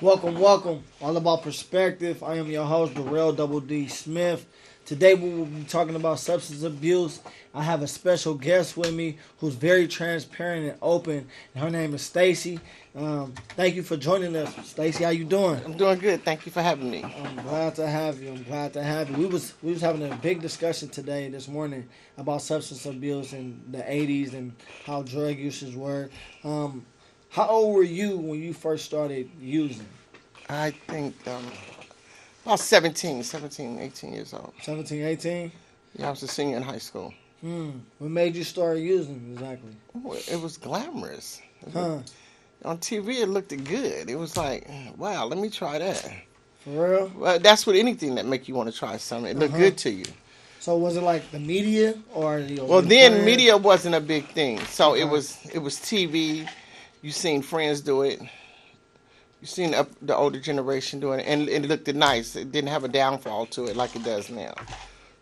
Welcome, welcome. All about perspective. I am your host, Darrell Double D Smith. Today we will be talking about substance abuse. I have a special guest with me who's very transparent and open. And her name is Stacy. Thank you for joining us, Stacy. How you doing? I'm doing good. Thank you for having me. I'm glad to have you. We was having a big discussion today, this morning, about substance abuse in the '80s and how drug uses were. How old were you when you first started using? I think about 17, 18 years old. 17, 18? Yeah, I was a senior in high school. What made you start using exactly? It was glamorous. Huh? On TV, it looked good. It was like, wow, let me try that. For real? Well, that's what anything that make you want to try something. It looked good to you. So was it like the media or Well, then media wasn't a big thing. So it was TV. You seen friends do it. You seen the older generation doing it, and it looked nice. It didn't have a downfall to it like it does now.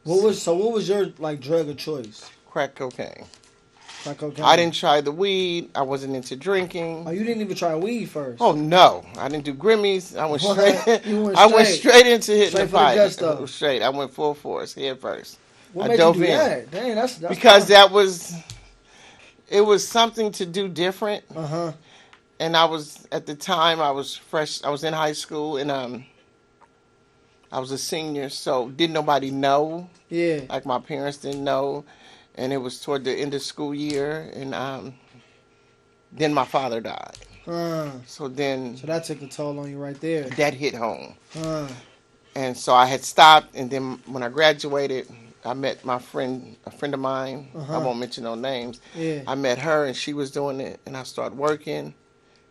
What was your drug of choice? Crack cocaine. Crack cocaine. I didn't try the weed. I wasn't into drinking. Oh, you didn't even try weed first? Oh no, I didn't do Grimmies. I went straight. You went I went straight into hitting the pipe. Straight. I went full force head first. What made you do that? Dang, that's because fun. It was something to do different. And I was, at the time, I was fresh. I was in high school, and I was a senior, so didn't nobody know. Yeah. Like, my parents didn't know. And it was toward the end of school year, and then my father died. So that took a toll on you right there. That hit home. And so I had stopped, and then when I graduated, I met a friend of mine. I won't mention no names. Yeah. I met her, and she was doing it, and I started working.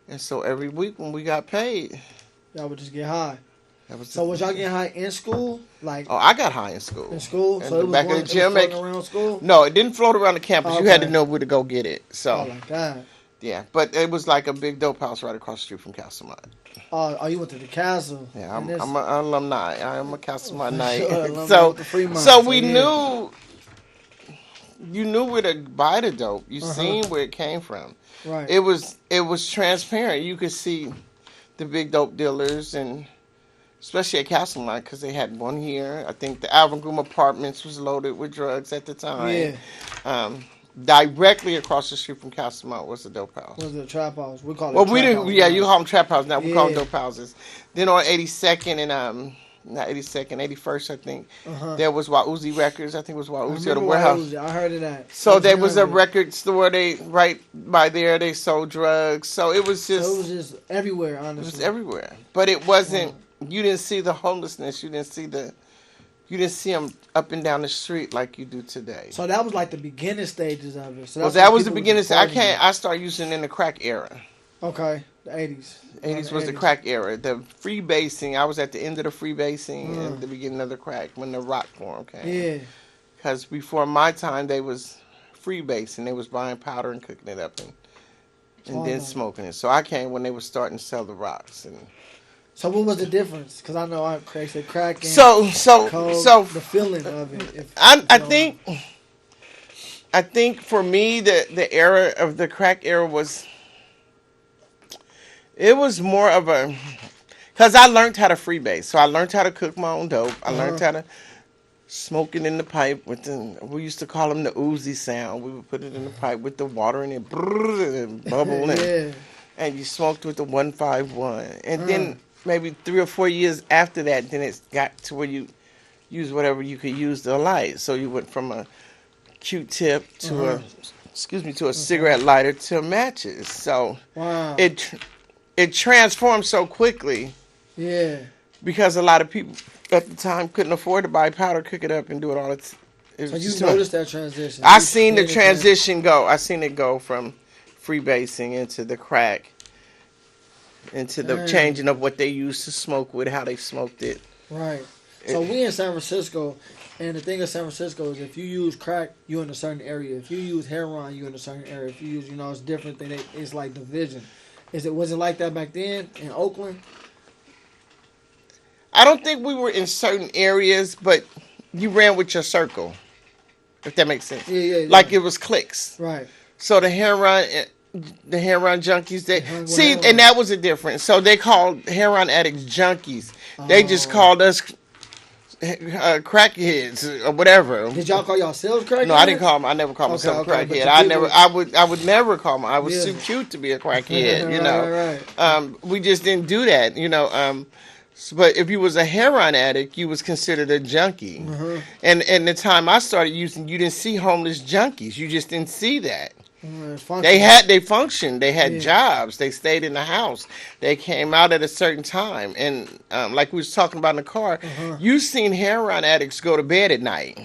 And so every week when we got paid, y'all would just get high. So was y'all getting high in school? I got high in school. In school? And so it was back in the gym, around school? No, it didn't float around the campus. Okay. You had to know where to go get it. So like that. Yeah, but it was like a big dope house right across the street from Castlemont. Oh, you went to the castle. Yeah, I'm an alumni. I am a Castlemont Knight. Sure, so we knew. You knew where to buy the dope. You seen where it came from. Right. It was transparent. You could see the big dope dealers, and especially at Castlemont, because they had one here. I think the Alvin Groom Apartments was loaded with drugs at the time. Yeah. Directly across the street from Castlemont was the dope house. Was the trap house? We call it. Well, we didn't. Yeah, you call them trap houses now. We call them dope houses. Then on 82nd and not 82nd, 81st, I think. There was Wauzi Records. I think it was Wauzi or the warehouse. I heard of that. So there was a record store. Right by there, they sold drugs. So it was just. So it was just everywhere, honestly. It was everywhere, but it wasn't. You didn't see the homelessness. You didn't see them up and down the street like you do today. So that was like the beginning stages of it. So that was the beginning. I started using in the crack era. Okay, the 80s. 80s was the crack era. The freebasing, I was at the end of the freebasing and the beginning of the crack when the rock form came. Yeah. Because before my time, they was freebasing. They was buying powder and cooking it up and then smoking it. So I came when they were starting to sell the rocks. And so what was the difference? Because I know I said crack and so the feeling of it. I think for me, the era of the crack era was... It was more of a, because I learned how to freebase. So I learned how to cook my own dope. I learned how to smoke it in the pipe we used to call them the Uzi sound. We would put it in the pipe with the water in it, and bubble and you smoked with the 151. And then maybe 3 or 4 years after that, then it got to where you use whatever you could use to light. So you went from a Q-tip to a cigarette lighter to matches. So it transformed so quickly. Yeah. Because a lot of people at the time couldn't afford to buy powder, cook it up, and do it all. So you noticed that transition. I seen the transition go. I seen it go from freebasing into the crack, into the changing of what they used to smoke with, how they smoked it. Right. So we in San Francisco, and the thing of San Francisco is if you use crack, you're in a certain area. If you use heroin, you're in a certain area. If you use, it's different. It's like division. Was it like that back then in Oakland? I don't think we were in certain areas, but you ran with your circle, if that makes sense. Yeah. Like it was cliques. Right. So the heroin, the heroin junkies. They hung with see, heroin. and that was a difference. So they called heroin addicts junkies. They just Oh. called us crackheads or whatever. Did y'all call yourselves crackheads? No, I didn't call. I never called myself a Okay, but crackhead. the I people- never. I would never call my. I was Yeah. too cute to be a crackhead. You Right, know. right. We just didn't do that. You know. But if you was a heroin addict, you was considered a junkie. And the time I started using, you didn't see homeless junkies. You just didn't see that. It's funky. They functioned. They had Yeah. jobs. They stayed in the house. They came out at a certain time. And like we was talking about in the car, you seen heroin addicts go to bed at night.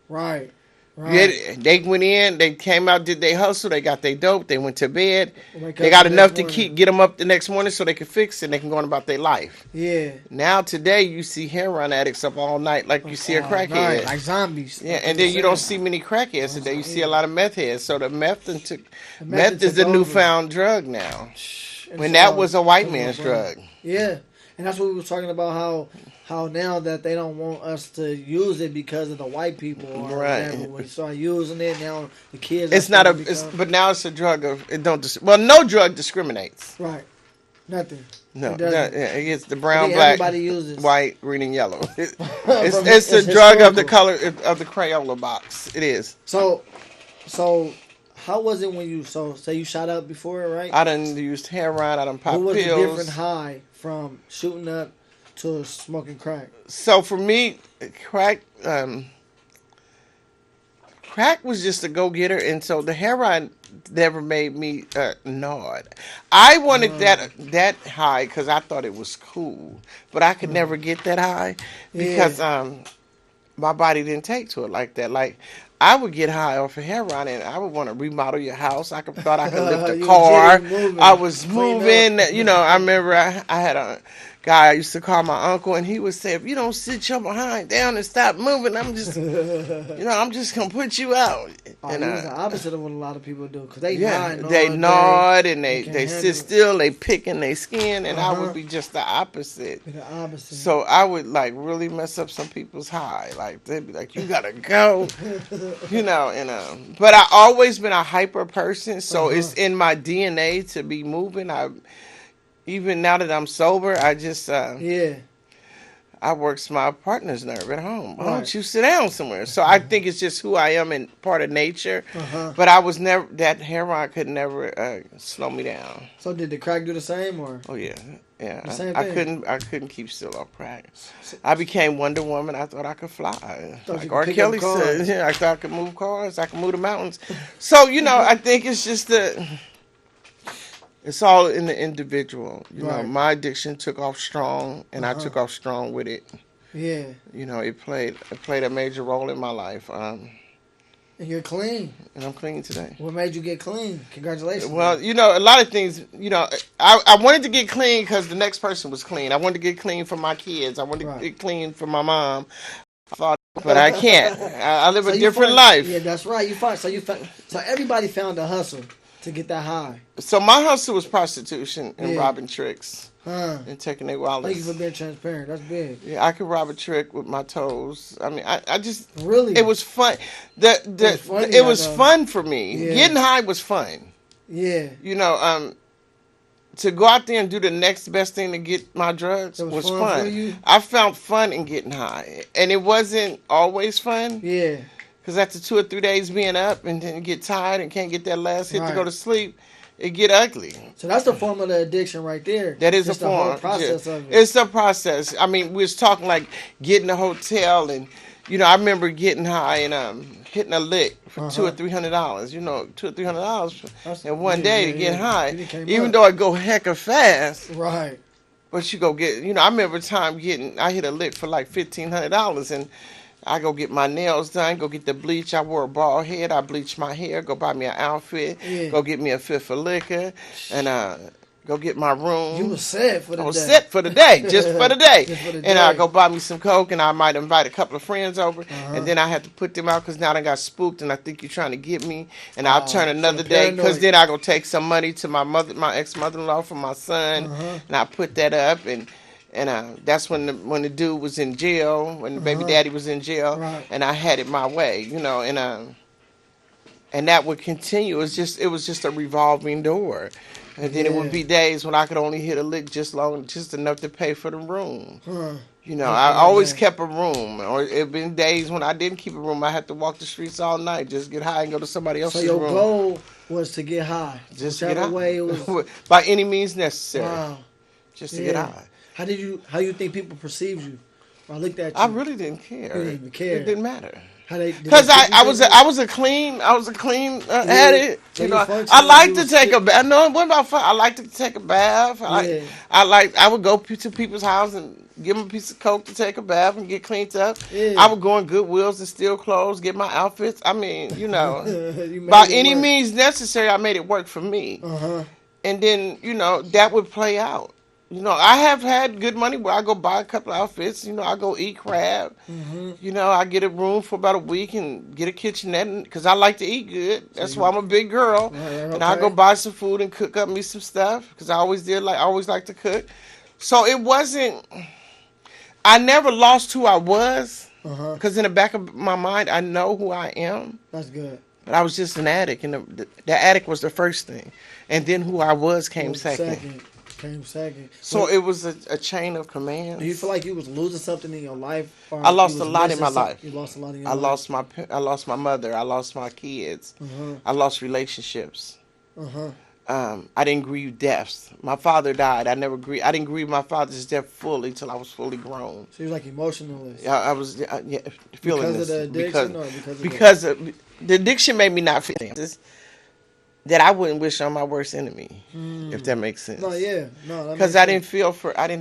Right. They went in, they came out, did their hustle, they got their dope, they went to bed. Wake They up got the enough next to morning. get them up the next morning so they can fix it and they can go on about their life. Yeah. Now today you see heroin addicts up all night like you see a All crackhead. night, like zombies. Yeah, Like and they then you were don't saying. see many crackheads today. You see a lot of meth heads. So the meth is took the over. newfound drug now. And When so- that was a white man's drug. Yeah, and that's what we were talking about. How now that they don't want us to use it because of the white people or Right. whatever. When you start using it now, the kids. It's are not a. starting to become- But now it's a drug of. It don't. Well, no drug discriminates. right. Nothing. No, It doesn't. it's the I brown, think black, everybody uses. white, green, and yellow. It's It's the drug of the historical. color of the Crayola box. It is. So, how was it when you say you shot up before, right? I done used heroin. I done popped What was the pills. different high from shooting up to smoking crack? So for me, crack was just a go getter, and so the heroin never made me nod. I wanted that high because I thought it was cool, but I could never get that high because my body didn't take to it like that. Like I would get high off of heroin, and I would want to remodel your house. Thought I could lift a You car. was moving, I was clean moving. up. You know, I remember I had a guy I used to call my uncle, and he would say, "If you don't sit your behind down and stop moving, I'm just, I'm just gonna put you out." And it was the opposite of what a lot of people do because they Yeah, nod, they nod and they can't sit handle it. still. They picking their skin, and I would be just the opposite. The opposite. So I would like really mess up some people's high. Like they'd be like, "You gotta go," But I always been a hyper person, so it's in my DNA to be moving. Even now that I'm sober, I just I works my partner's nerve at home. Why don't you sit down somewhere? So I think it's just who I am and part of nature. But I was never, that heroin could never slow me down. So did the crack do the same or? Oh yeah. The same I thing. couldn't keep still off crack. I became Wonder Woman. I thought I could fly. Thought you Like could R. pick Kelly up cars. said, I thought I could move cars. I could move the mountains. So, I think it's just it's all in the individual. You know, my addiction took off strong, and I took off strong with it. Yeah. It played a major role in my life. And you're clean. And I'm clean today. What made you get clean? Congratulations. Well, a lot of things, I wanted to get clean because the next person was clean. I wanted to get clean for my kids. I wanted to get clean for my mom. But I can't. I live a different life. Yeah, that's right. So everybody found a hustle to get that high. So my hustle was prostitution and robbing tricks and taking their wallets. Thank you for being transparent. That's big. Yeah, I could rob a trick with my toes. I mean, I just really. It was fun. It was fun for me. Yeah. Getting high was fun. Yeah. To go out there and do the next best thing to get my drugs was fun. For you? I found fun in getting high, and it wasn't always fun. Yeah. Because after 2 or 3 days being up and then you get tired and can't get that last hit to go to sleep, it get ugly. So that's the form of the addiction right there. That is just a form. The whole process of it. It's a process. I mean, we was talking like getting a hotel and, I remember getting high and hitting a lick for $200 or $300. $200 or $300 in one day to get high. Even though I go hecka fast. Right. But you go get, I remember a time I hit a lick for like $1,500 and I go get my nails done, go get the bleach. I wore a bald head. I bleached my hair, go buy me an outfit, go get me a fifth of liquor, and go get my room. You was set for the day. I was set for the day, just for the day. Just for the And I day. go buy me some Coke, and I might invite a couple of friends over, and then I have to put them out because now they got spooked, and I think you're trying to get me. And I'll turn another day because then I go take some money to my ex-mother-in-law for my son, and I put that up and that's when the dude was in jail, when the baby daddy was in jail, and I had it my way, and and that would continue. It was just a revolving door, and then it would be days when I could only hit a lick just enough to pay for the room. You know, I always kept a room, or it been days when I didn't keep a room. I had to walk the streets all night, just get high and go to somebody else's room. So your goal was to get high, just to get high. Way it was by any means necessary. Wow. Just to get high. How you think people perceived you? I looked at you. I really didn't care. You didn't even care. It didn't matter. Because I was a clean addict. You know, I like to take a bath. No, what about fun? I like to take a bath. I would go to people's house and give them a piece of coke to take a bath and get cleaned up. Yeah. I would go in Goodwills and steal clothes, get my outfits. I mean, you know, by any means necessary, I made it work for me. And then, you know, that would play out. You know, I have had good money where I go buy a couple of outfits. You know, I go eat crab. You know, I get a room for about a week and get a kitchenette because I like to eat good. That's why I'm a big girl. And I go buy some food and cook up me some stuff because I always like to cook. So it wasn't. I never lost who I was because in the back of my mind, I know who I am. That's good. But I was just an addict, and the addict was the first thing, and then who I was came second. So it was a chain of command. Do you feel like you was losing something in your life? I lost a lot in my life. You lost a lot in your life? I lost my mother. I lost my kids. I lost relationships. I didn't grieve deaths. My father died. I didn't grieve my father's death fully till I was fully grown. So you was like emotionalist. I was feeling because of the addiction, because the addiction made me not feel things that I wouldn't wish on my worst enemy, if that makes sense. Because I didn't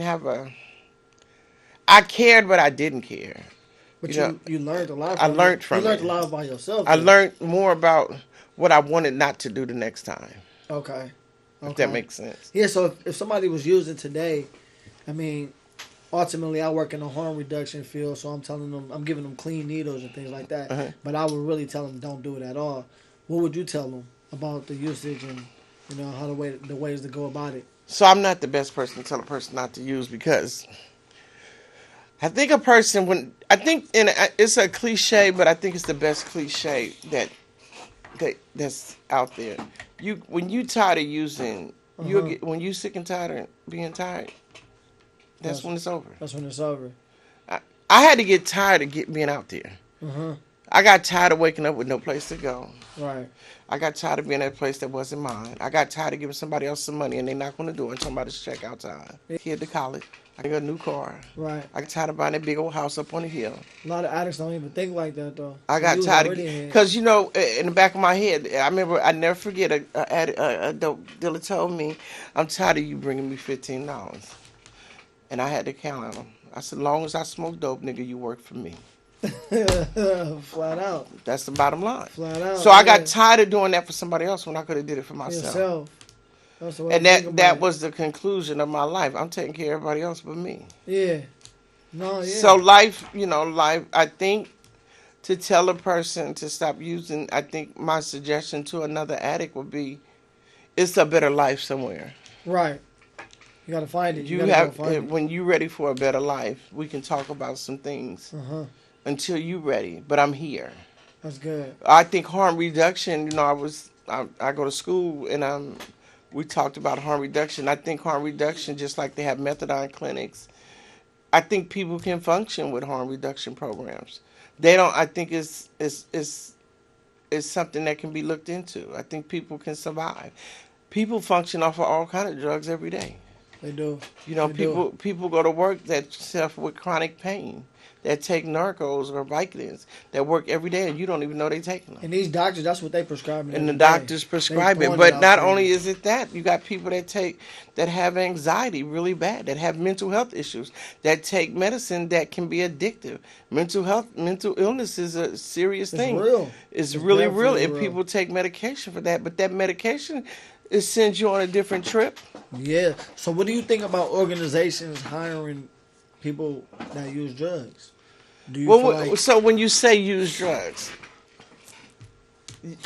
have I cared, but I didn't care. But you learned a lot. I learned from it. You learned a lot by yourself. I learned more about what I wanted not to do the next time. Okay. If that makes sense. Yeah, so if somebody was using today, I mean, ultimately I work in the harm reduction field, so I'm giving them clean needles and things like that. But I would really tell them don't do it at all. What would you tell them about the usage and, you know, how the ways to go about it? So I'm not the best person to tell a person not to use because I think it's a cliche, but I think it's the best cliche that's out there. When you tired of using, when you sick and tired of being tired, that's when it's over. That's when it's over. I had to get tired of being out there. I got tired of waking up with no place to go. Right. I got tired of being at a place that wasn't mine. I got tired of giving somebody else some money and they knock on the door and somebody's checkout time. Kid to college. I got a new car. Right. I got tired of buying that big old house up on the hill. A lot of addicts don't even think like that, though. I got tired of because, you know, in the back of my head, I remember, I never forget, a dope dealer told me, I'm tired of you bringing me $15. And I had to count on him. I said, as long as I smoke dope, nigga, you work for me. Flat out. That's the bottom line. Flat out. So I got tired of doing that for somebody else when I could have did it for myself. That's the way and that was the conclusion of my life. I'm taking care of everybody else but me. Yeah. No, yeah. So life, I think to tell a person to stop using, I think my suggestion to another addict would be, it's a better life somewhere. Right. You got to find it. When you're ready for a better life, we can talk about some things. Until you're ready, but I'm here. That's good. I think harm reduction, I go to school and we talked about harm reduction. I think harm reduction, just like they have methadone clinics, I think people can function with harm reduction programs. They don't. I think it's something that can be looked into. I think people can survive. People function off of all kind of drugs every day. They do. People go to work that suffer with chronic pain, that take Narcos or Vicodins, that work every day, and you don't even know they're taking them. And these doctors, that's what they prescribe. And the doctors prescribe it. But not only is it that, you got people that have anxiety really bad, that have mental health issues, that take medicine that can be addictive. Mental illness is a serious thing. It's really real. And people take medication for that. But that medication, it sends you on a different trip. Yeah. So what do you think about organizations hiring people that use drugs? So when you say use drugs,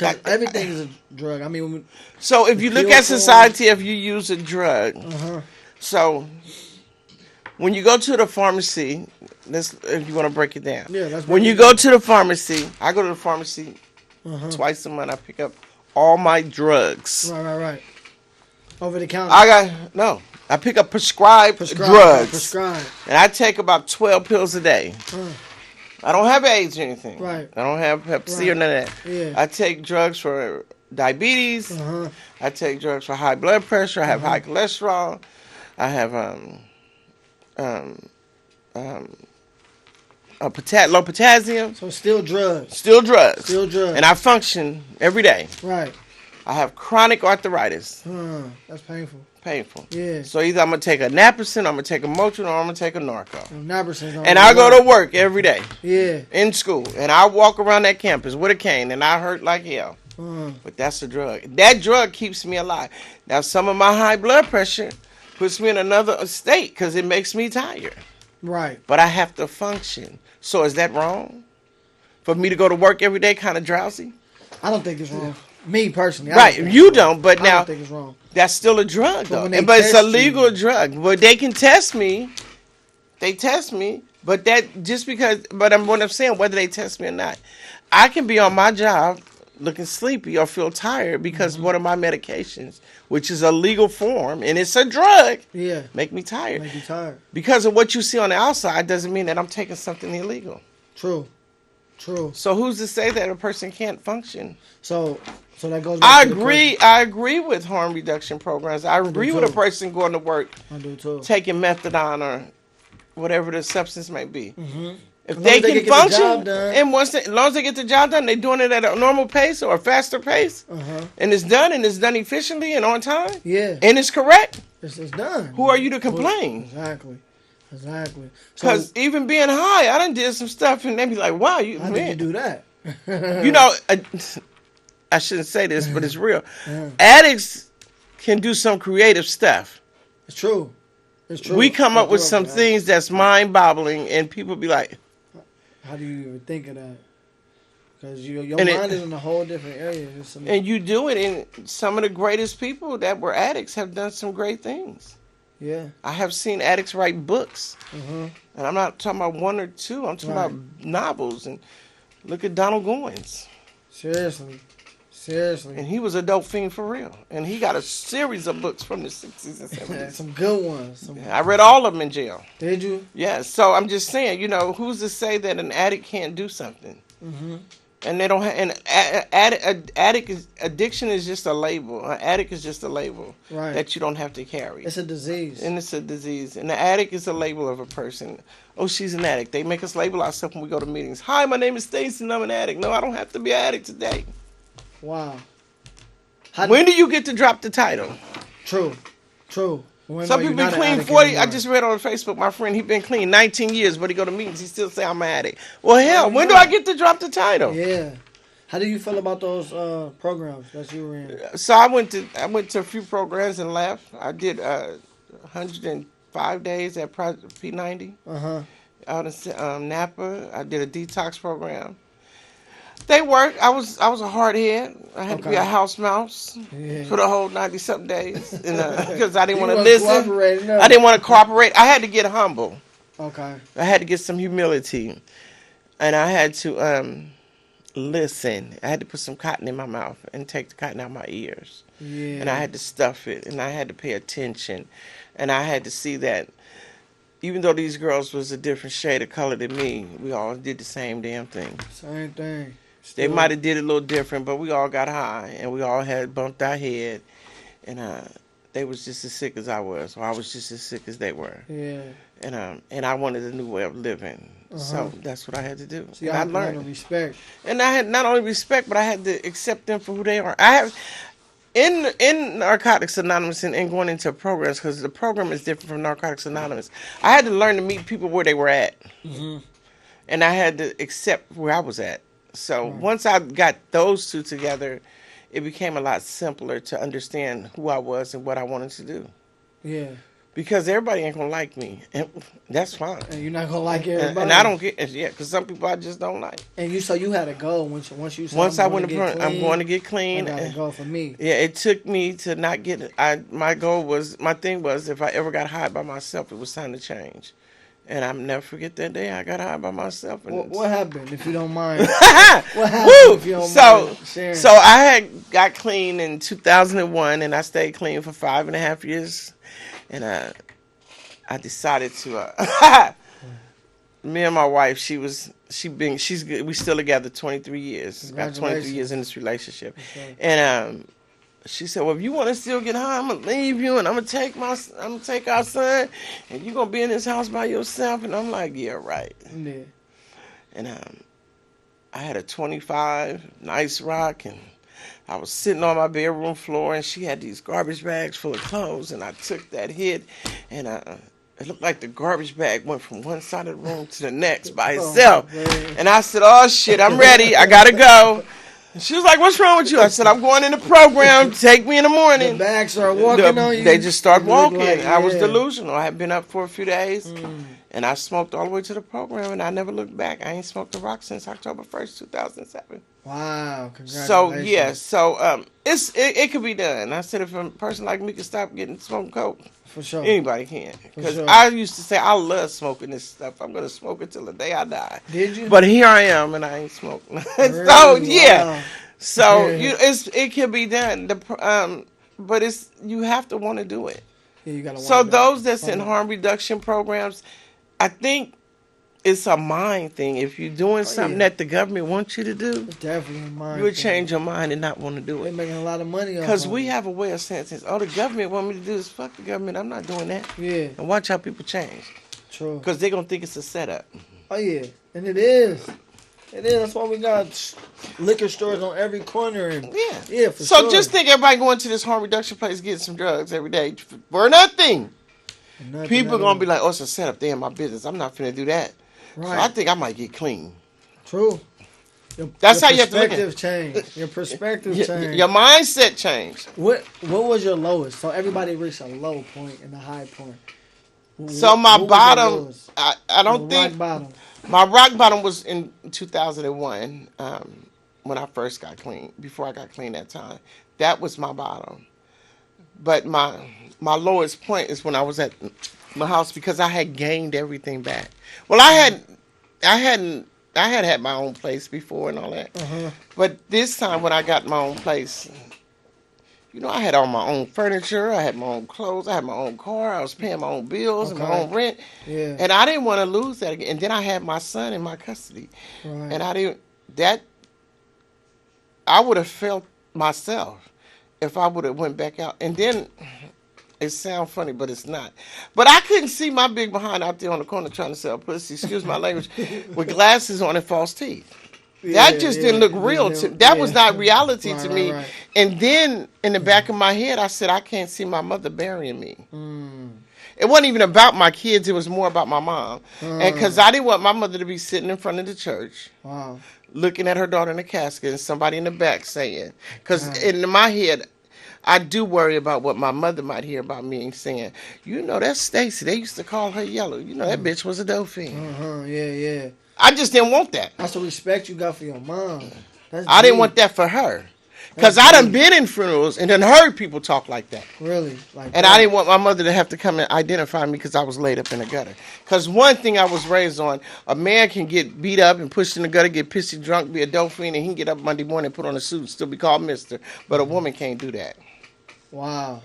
everything is a drug. I mean, so if you look at society, if you use a drug, so when you go to the pharmacy, if you want to break it down, yeah, when you go to the pharmacy, I go to the pharmacy Twice a month, I pick up all my drugs. Right. Over the counter. I pick up prescribed drugs. Prescribed. And I take about 12 pills a day. I don't have AIDS or anything. Right. I don't have Hep C or none of that. Yeah. I take drugs for diabetes. I take drugs for high blood pressure. I have high cholesterol. I have low potassium. So still drugs. Still drugs. Still drugs. And I function every day. Right. I have chronic arthritis. That's painful. Painful. Yeah. So either I'm going to take a Naproxen, I'm going to take a Motrin, or I'm going to take a Narco. And I go to work every day. Yeah. In school. And I walk around that campus with a cane, and I hurt like hell. But that's a drug. That drug keeps me alive. Now, some of my high blood pressure puts me in another state because it makes me tired. Right. But I have to function. So is that wrong? For me to go to work every day kind of drowsy? I don't think it's wrong. Me personally. Right. You don't, but now I don't think it's wrong. That's still a drug, though. But it's a legal drug. But they can test me. They test me. But that just because, what I'm saying, whether they test me or not, I can be on my job looking sleepy or feel tired because one of my medications, which is a legal form and it's a drug, make me tired. Make you tired. Because of what you see on the outside doesn't mean that I'm taking something illegal. True. So who's to say that a person can't function? So that goes back to I agree with harm reduction programs. I agree with a person going to work taking methadone or whatever the substance may be. If they can function, and as long as they get the job done, they're doing it at a normal pace or a faster pace, and it's done efficiently and on time, and it's correct. It's done. Who are you to complain? Exactly. Because even being high, I done did some stuff, and they be like, "Wow, how did you do that?" I shouldn't say this, but it's real. Addicts can do some creative stuff. It's true. We come up with some things that's mind-boggling, and people be like, how do you even think of that? Because your mind is in a whole different area. And you do it, and some of the greatest people that were addicts have done some great things. Yeah. I have seen addicts write books. And I'm not talking about one or two. I'm talking about novels. And look at Donald Goines. Seriously. And he was a dope fiend for real. And he got a series of books from the 60s and 70s. Some good ones. I read all of them in jail. Did you? Yeah. So I'm just saying, who's to say that an addict can't do something? And they don't have. And addiction is just a label. An addict is just a label that you don't have to carry. It's a disease. And it's a disease. And the addict is a label of a person. Oh, she's an addict. They make us label ourselves when we go to meetings. Hi, my name is Stacy and I'm an addict. No, I don't have to be an addict today. Wow. When do you get to drop the title? True. Some people been clean 40. Anymore. I just read on Facebook, my friend, he been clean 19 years, but he go to meetings, he still say I'm an addict. Well, hell, when do I get to drop the title? Yeah. How do you feel about those programs that you were in? So I went to a few programs and left. I did 105 days at P90 out in Napa. I did a detox program. They worked. I was a hard head. I had to be a house mouse for the whole 90-something days because I didn't want to listen. No. I didn't want to cooperate. I had to get humble. Okay. I had to get some humility, and I had to listen. I had to put some cotton in my mouth and take the cotton out of my ears. Yeah. And I had to stuff it, and I had to pay attention, and I had to see that even though these girls was a different shade of color than me, we all did the same damn thing. Same thing. They might have did it a little different, but we all got high, and we all had bumped our head, and they was just as sick as I was, or I was just as sick as they were. Yeah. And I wanted a new way of living, so that's what I had to do. So you had to learn respect. And I had not only respect, but I had to accept them for who they are. I have in Narcotics Anonymous and going into programs, because the program is different from Narcotics Anonymous. I had to learn to meet people where they were at, and I had to accept where I was at. So once I got those two together, it became a lot simpler to understand who I was and what I wanted to do. Yeah. Because everybody ain't gonna like me, and that's fine. And you're not gonna like everybody. And I don't get because some people I just don't like. And you had a goal once you said once I went to clean, I'm going to get clean. I got a goal for me. Yeah, it took me to not get. My thing was if I ever got high by myself, it was time to change. And I'll never forget that day I got high by myself. And What happened, if you don't mind? What happened, if you don't mind sharing? So I had got clean in 2001, and I stayed clean for 5.5 years. And I decided to. Me and my wife, we still together 23 years. Got 23 years in this relationship, Okay. And she said, "Well, if you want to still get high, I'm gonna leave you, and I'm gonna take our son, and you're gonna be in this house by yourself." And I'm like, "Yeah, right." Yeah. And I had a 25 nice rock, and I was sitting on my bedroom floor, and she had these garbage bags full of clothes, and I took that hit, and it looked like the garbage bag went from one side of the room to the next by itself. And I said, "Oh, shit, I'm ready. I got to go." And she was like, "What's wrong with you?" I said, "I'm going in the program. Take me in the morning." The bags started walking on you? They just started walking. Like, I was delusional. I had been up for a few days, and I smoked all the way to the program, and I never looked back. I ain't smoked a rock since October 1st, 2007. Wow, congratulations. So, yeah, it could be done. I said if a person like me could stop smoking coke, for sure, anybody can. Because sure. I used to say, I love smoking this stuff. I'm going to smoke it till the day I die. Did you? But here I am, and I ain't smoking. Really? So, yeah. Wow. So, it can be done. But you have to want to do it. Yeah, you gotta want So, to those that's in harm reduction programs, I think it's a mind thing. If you're doing something that the government wants you to do, it's definitely a mind you would thing. change your mind and not want to do They're it. making a lot of money off Because of we it. have a way of saying, "Oh, the government want me to do this." Fuck the government. I'm not doing that. Yeah, And watch how people change. true. Because they're going to think it's a setup. Oh yeah, and it is. It is. That's why we got liquor stores on every corner. And Yeah. for So sure. just think everybody going to this harm reduction place getting some drugs every day for nothing. Nothing People are at going all. to be like, "Oh, it's a setup. They in my business. I'm not finna do that." So I Right. think I might get clean. True. That's your how you have to look at it. perspective change. Your perspective change. Your mindset changed. What was your lowest? So everybody reached a low point and a high point. So my What was your bottom, lowest? I don't Your think rock bottom. my rock bottom was in 2001 when I first got clean. Before I got clean that time, that was my bottom. But my lowest point is when I was at my house because I had gained everything back. Well, I had my own place before and all that. But this time when I got my own place, I had all my own furniture, I had my own clothes, I had my own car, I was paying my own bills and my own rent. Yeah. And I didn't want to lose that again. And then I had my son in my custody. Right. And I would have felt myself if I would have went back out. And then it sounds funny, but it's not. But I couldn't see my big behind out there on the corner trying to sell pussy, excuse my language, with glasses on and false teeth. That just didn't look real to me. That was not reality to me. Right. And then in the back of my head, I said, I can't see my mother burying me. It wasn't even about my kids. It was more about my mom. And because I didn't want my mother to be sitting in front of the church, looking at her daughter in the casket and somebody in the back saying, because in my head, I do worry about what my mother might hear about me and saying, that's Stacy. They used to call her yellow. That bitch was a dope fiend. Yeah. I just didn't want that. That's the respect you got for your mom. I didn't want that for her. Because I done been in funerals and done heard people talk like that. Really? And I didn't want my mother to have to come and identify me because I was laid up in the gutter. Because one thing I was raised on, a man can get beat up and pushed in the gutter, get pissy drunk, be a dope fiend, and he can get up Monday morning and put on a suit and still be called mister. But a woman can't do that. Wow.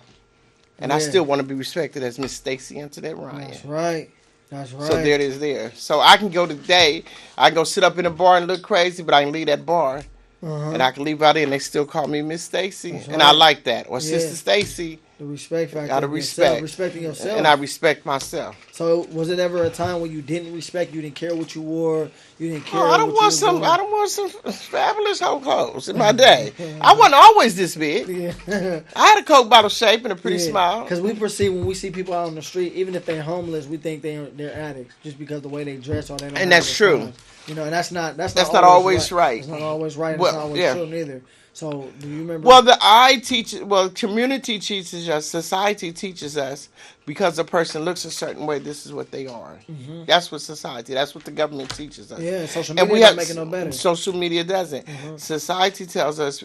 And I still want to be respected as Miss Stacy Antoinette Ryan. That's right. So there it is there. So I can go today, I can go sit up in a bar and look crazy, but I can leave that bar. And I can leave out there and they still call me Miss Stacy. And I like that. Or Sister Stacy. The respect factor. Gotta respect. Respecting yourself. And I respect myself. So was it ever a time when you didn't respect, you didn't care what you wore, you didn't care I don't what want some fabulous whole clothes in my day. I wasn't always this big. Yeah. I had a Coke bottle shape and a pretty smile. Because we perceive when we see people out on the street, even if they're homeless, we think they're addicts just because the way they dress or they don't. And that's true. Funds. And that's not always right. It's not always right. Well, it's not always true neither. So do you remember? Well, community teaches us, society teaches us, because a person looks a certain way, this is what they are. That's what society, that's what the government teaches us. Yeah, social media doesn't make it no better. Social media doesn't. Society tells us,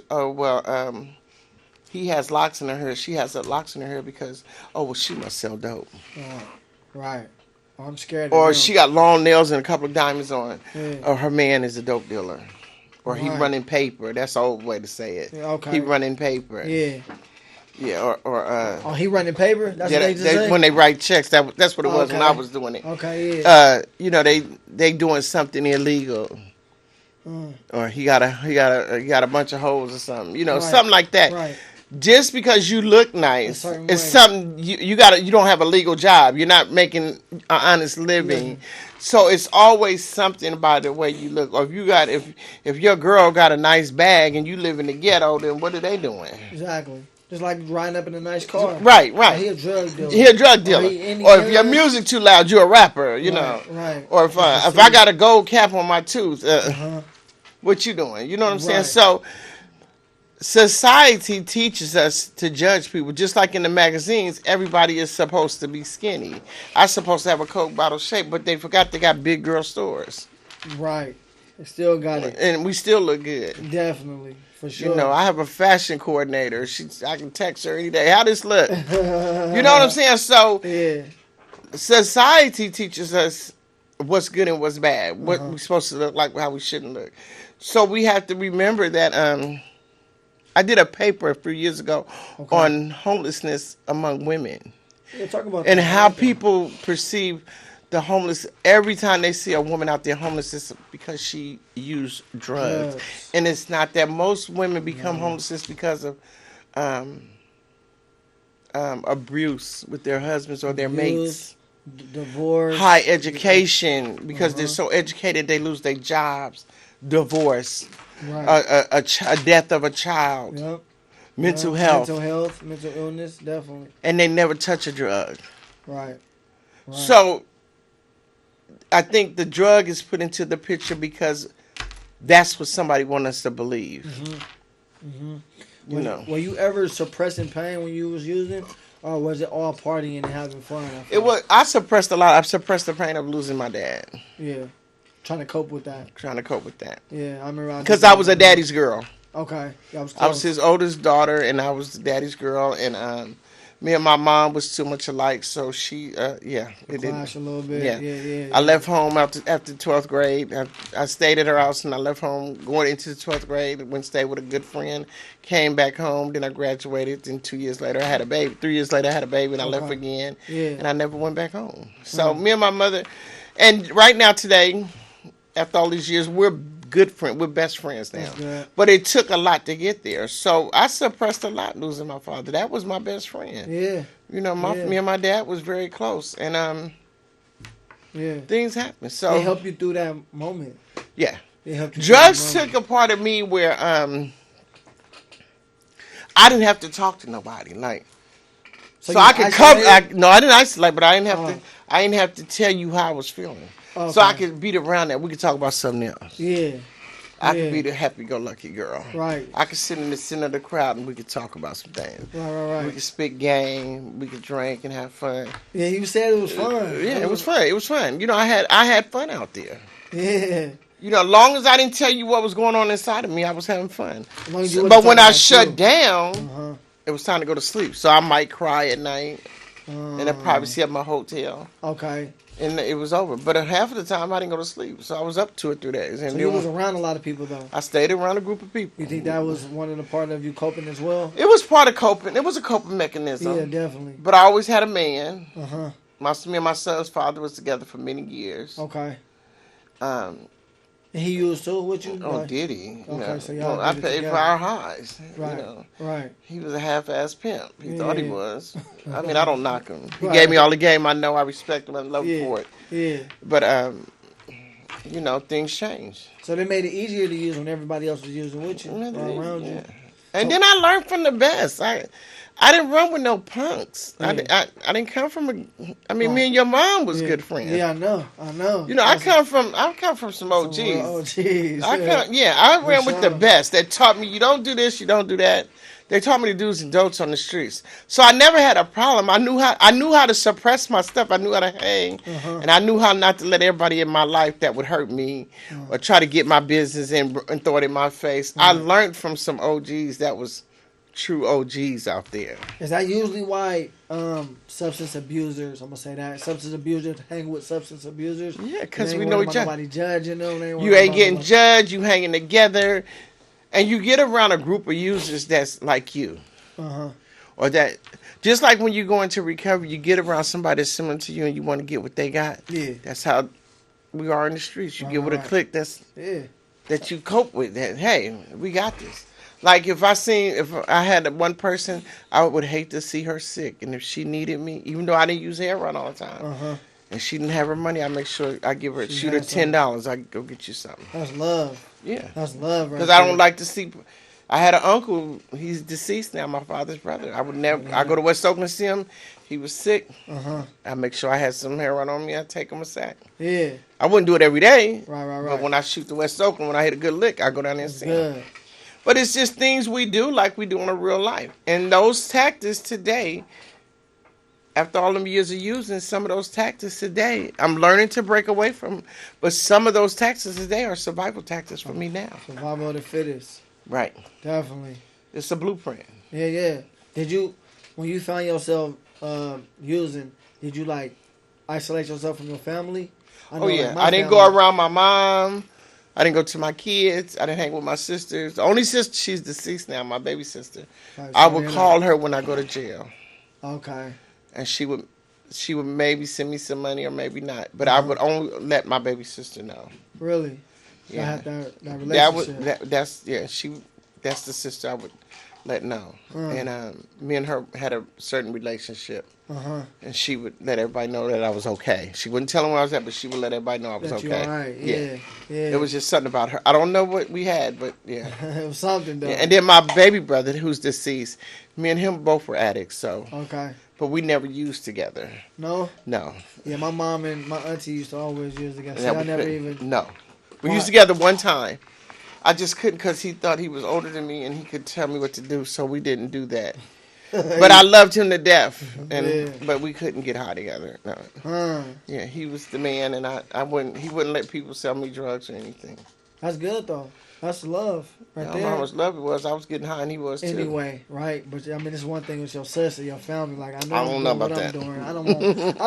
he has locks in her hair, she has locks in her hair because, she must sell dope. Right. Oh, I'm scared. Or Of them. she got long nails and a couple of diamonds on. Yeah. Or her man is a dope dealer. Or he Right. running paper. That's the old way to say it. Yeah, okay. He running paper. Yeah. Yeah, oh, he running paper? That's yeah, what they just say? when they write checks, that's what it was when I was doing it. Okay, yeah. You know, they doing something illegal. Or he got a bunch of hoes or something. You know, Right. something like that. Right. Just because you look nice, it's something you don't have a legal job. You're not making an honest living. So it's always something about the way you look. Or if your girl got a nice bag and you live in the ghetto, then what are they doing? Exactly. Just like riding up in a nice car. Right. He a drug dealer. He a drug dealer. Or if your music too loud, you're a rapper, you know. Right. Or if I got a gold cap on my tooth, what you doing? You know what I'm saying? So society teaches us to judge people. Just like in the magazines, everybody is supposed to be skinny. I'm supposed to have a Coke bottle shape, but they forgot they got big girl stores. Right. They still got it. And we still look good. Definitely. For sure. You know, I have a fashion coordinator. I can text her any day. How this look? You know what I'm saying? So society teaches us what's good and what's bad. What we're supposed to look like, how we shouldn't look. So we have to remember that I did a paper a few years ago on homelessness among women. Yeah, talk about and that. how people perceive the homeless. Every time they see a woman out there homeless, it's because she used drugs. And it's not that. Most women become homeless because of abuse with their husbands or their mates. Divorce. High education, because they're so educated they lose their jobs. Divorce. Right. A death of a child. Yep. Mental health. Mental illness, definitely. And they never touch a drug. Right. So I think the drug is put into the picture because that's what somebody wants us to believe. You know. Were you ever suppressing pain when you was using, or was it all partying and having fun? I suppressed a lot. I suppressed the pain of losing my dad. Yeah. Trying to cope with that. Yeah, I remember. Because I was a daddy's girl. Okay. I was his oldest daughter, and I was the daddy's girl, and me and my mom was too much alike, so she, it didn't. Clash a little bit. Yeah. I left home after 12th grade. I stayed at her house, and I left home going into the 12th grade. Went and stayed with a good friend. Came back home. Then I graduated. Then 2 years later, I had a baby. 3 years later, I had a baby, and I left again. Yeah. And I never went back home. So me and my mother, and right now today, after all these years, we're good friends. We're best friends now. But it took a lot to get there. So I suppressed a lot losing my father. That was my best friend. Yeah. You know, me and my dad was very close. And things happen. So they helped you through that moment. Yeah. They helped you. Drugs took a part of me where I didn't have to talk to nobody. Like so I could cover I didn't isolate, but I didn't have to tell you how I was feeling. Okay. So I could beat around that. We could talk about something else. Yeah. I could be the happy-go-lucky girl. Right. I could sit in the center of the crowd and we could talk about some things. Right. We could spit game. We could drink and have fun. Yeah, you said it was fun. It was fun. It was fun. You know, I had fun out there. Yeah. You know, as long as I didn't tell you what was going on inside of me, I was having fun. But when I shut down, it was time to go to sleep. So I might cry at night, and I'd probably see at my hotel. Okay. And it was over. But half of the time, I didn't go to sleep. So I was up 2 or 3 days. And so you was around a lot of people, though? I stayed around a group of people. You think that was one of the part of you coping as well? It was part of coping. It was a coping mechanism. Yeah, definitely. But I always had a man. Me and my son's father was together for many years. Okay. And he used too with you? Oh, did he? Okay, so y'all I paid for our highs. Right, you know. Right. He was a half-ass pimp. He thought he was. I mean, I don't knock him. He gave me all the game. I know I respect him and love him for it. Yeah. But, you know, things change. So they made it easier to use when everybody else was using with you, around you. And then I learned from the best. I didn't run with no punks. Yeah. I didn't come from me and your mom was good friends. Yeah, I know. You know, I come from some OGs. I ran with the best that taught me you don't do this, you don't do that. They taught me the do's and don'ts on the streets. So I never had a problem. I knew how to suppress my stuff. I knew how to hang. And I knew how not to let everybody in my life that would hurt me or try to get my business and throw it in my face. I learned from some OGs that was true OGs out there. Is that usually why substance abusers? I'm gonna say that substance abusers hang with substance abusers. Yeah, because They ain't we know worried each about other. nobody judging them. They ain't You worried ain't about getting nobody. judged. You hanging together, and you get around a group of users that's like you, or that just like when you go into recovery, you get around somebody that's similar to you, and you want to get what they got. Yeah. That's how we are in the streets. You Right, get with a right. clique that's Yeah. that you cope with. That hey, we got this. Like if I had one person, I would hate to see her sick, and if she needed me, even though I didn't use hair run all the time, and she didn't have her money, I make sure I give her She shoot her had something. $10. I go get you something. That's love. Yeah, That's love, right? because I don't like to see. I had an uncle. He's deceased now. My father's brother. I would never. I go to West Oakland to see him. He was sick. I make sure I had some hair run on me. I take him a sack. Yeah. I wouldn't do it every day. Right. But when I shoot the West Oakland, when I hit a good lick, I go down there and That's see him. good. But it's just things we do like we do in a real life. And those tactics today, after all them years of using some of those tactics today, I'm learning to break away from. But some of those tactics today are survival tactics for me now. Survival of the fittest. Right. Definitely. It's a blueprint. Yeah. Did you, when you found yourself using, did you like isolate yourself from your family? Oh, yeah. I didn't go around my mom. I didn't go to my kids. I didn't hang with my sisters. The only sister, she's deceased now, my baby sister. Right, I would call her when I go to jail. Okay. And she would maybe send me some money or maybe not. But I would only let my baby sister know. Really? Yeah. I had that relationship. That's the sister I would let know. And me and her had a certain relationship. And she would let everybody know that I was okay. She wouldn't tell them where I was at, but she would let everybody know I was That okay. you all right. Yeah. It was just something about her. I don't know what we had, but yeah. It was something though. Yeah. And then my baby brother, who's deceased, me and him both were addicts. So. Okay. But we never used together. No. No. Yeah, my mom and my auntie used to always use together. So I never even. No. We used together one time. I just couldn't because he thought he was older than me and he could tell me what to do, so we didn't do that. But I loved him to death, but we couldn't get high together. No. Yeah, he was the man, and I wouldn't. He wouldn't let people sell me drugs or anything. That's good though. That's love right I there. don't know how much love it was. I was getting high, and he was too. Anyway, right? But I mean, it's one thing with your sister, your family. Like I don't know about that. I'm doing. I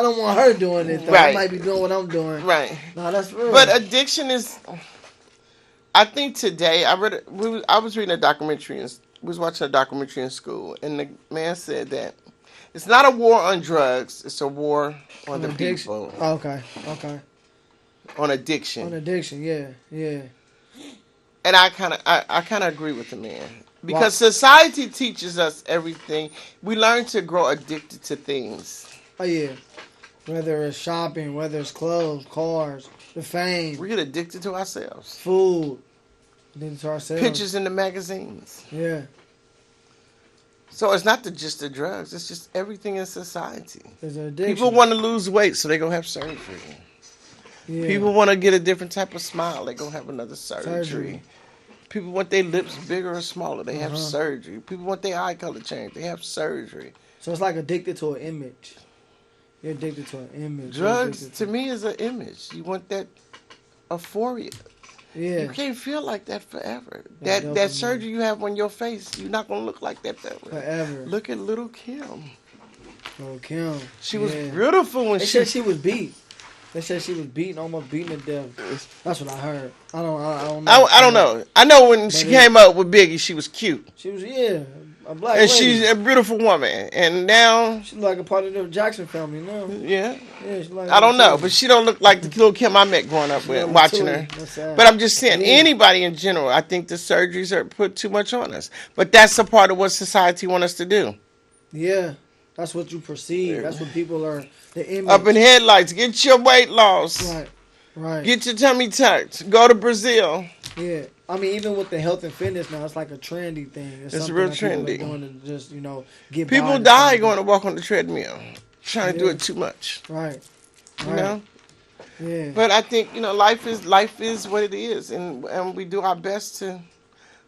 don't want her doing it though. Right. I might be doing what I'm doing. Right. No, that's real. But addiction is. I think today I was reading a documentary and was watching a documentary in school, and the man said that it's not a war on drugs; it's a war on the addiction. people. Oh, okay. On addiction. On addiction, yeah. And I kind of agree with the man because society teaches us everything. We learn to grow addicted to things. Oh yeah, whether it's shopping, whether it's clothes, cars, the fame. We get addicted to ourselves. Food. Addicted to ourselves. Pictures in the magazines. Yeah. So it's not just the drugs; it's just everything in society. There's an addiction. People want to lose weight, so they go have surgery. Yeah. People want to get a different type of smile, they go have another surgery. People want their lips bigger or smaller, they have surgery. People want their eye color changed, they have surgery. So it's like addicted to an image. You're addicted to an image. Drugs, to me, is an image. You want that euphoria. Yeah. You can't feel like that forever. That surgery you have on your face, you're not going to look like that forever. Look at little Kim. Oh, Kim. She was beautiful when They said she was beat. They said she was beaten, almost beaten to death. That's what I heard. I don't know. I don't know. I know when she came up with Biggie, she was cute. She was, a black and lady. She's a beautiful woman. And now she's like a part of the Jackson family now. Yeah. She's like I don't know, but she don't look like the little Kim I met growing up with, watching her. But I'm just saying, anybody in general, I think the surgeries are put too much on us. But that's a part of what society wants us to do. Yeah. That's what you perceive. That's what people are. The image. Up in headlights. Get your weight loss. Right. Get your tummy tucked. Go to Brazil. Yeah. I mean, even with the health and fitness now, it's like a trendy thing. It's real trendy. People are doing to just, get people die going to walk on the treadmill. Trying to do it too much. Right. You know? Yeah. But I think, life is what it is. And we do our best to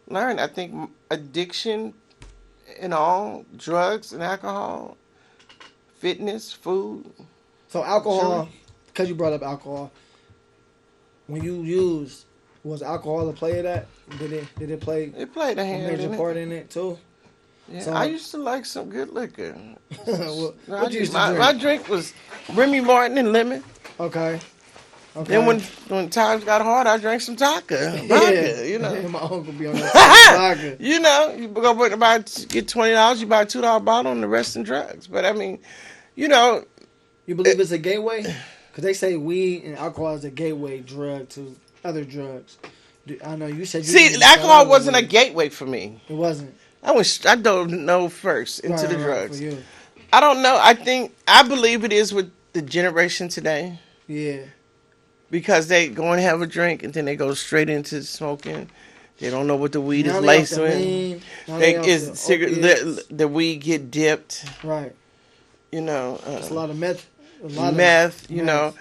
learn. I think addiction and all, drugs and alcohol, fitness, food. So alcohol, because you brought up alcohol, when you used, was alcohol a play of that? Did it play? It played a major part in it too? Yeah, So I used to like some good liquor. what you used to drink? My drink was Remy Martin and lemon. Okay. Then Okay. when times got hard, I drank some vodka. Yeah. Vodka, you know. My uncle be on that same vodka. You know, you go get $20, you buy a $2 bottle, and the rest in drugs. But I mean, you know, You believe it's a gateway? Because they say weed and alcohol is a gateway drug to other drugs. I know you said you see, didn't start alcohol out with wasn't a weed. gateway for me. It wasn't. I don't know first into the Right, drugs. for you. I don't know. I believe it is with the generation today Yeah. because they go and have a drink and then they go straight into smoking. They don't know what the weed Now is they laced off the with. lean. Now they off The weed get dipped. Right. You know, It's a lot of meth. meth. You know,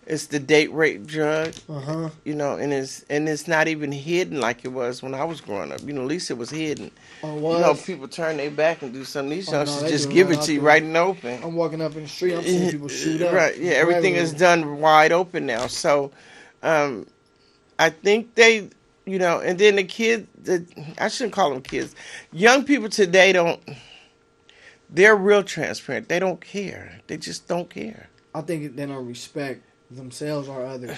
it's the date rape drug. Uh-huh. You know, and it's not even hidden like it was when I was growing up. You know, at least it was hidden. Or was. You know, people turn their back and do something. These youngsters they just do give right it out to you there. right and open. I'm walking up in the street. I'm seeing people shoot up. Right, yeah, everything is done wide open now. So, I think they, you know, and then the kids, I shouldn't call them kids. Young people today they're real transparent. They don't care. They just don't care. I think they don't respect themselves or others.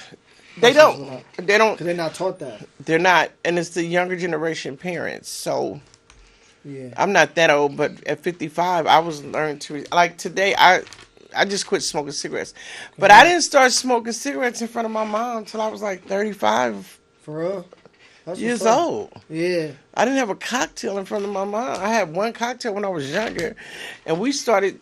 They don't. They don't. Because they're not taught that. They're not. And it's the younger generation parents. So, Yeah. I'm not that old, but at 55, I was learning to, like today, I just quit smoking cigarettes. But I didn't start smoking cigarettes in front of my mom until I was like 35 For real? That's years what's up. old. Yeah. I didn't have a cocktail in front of my mom. I had one cocktail when I was younger, and we started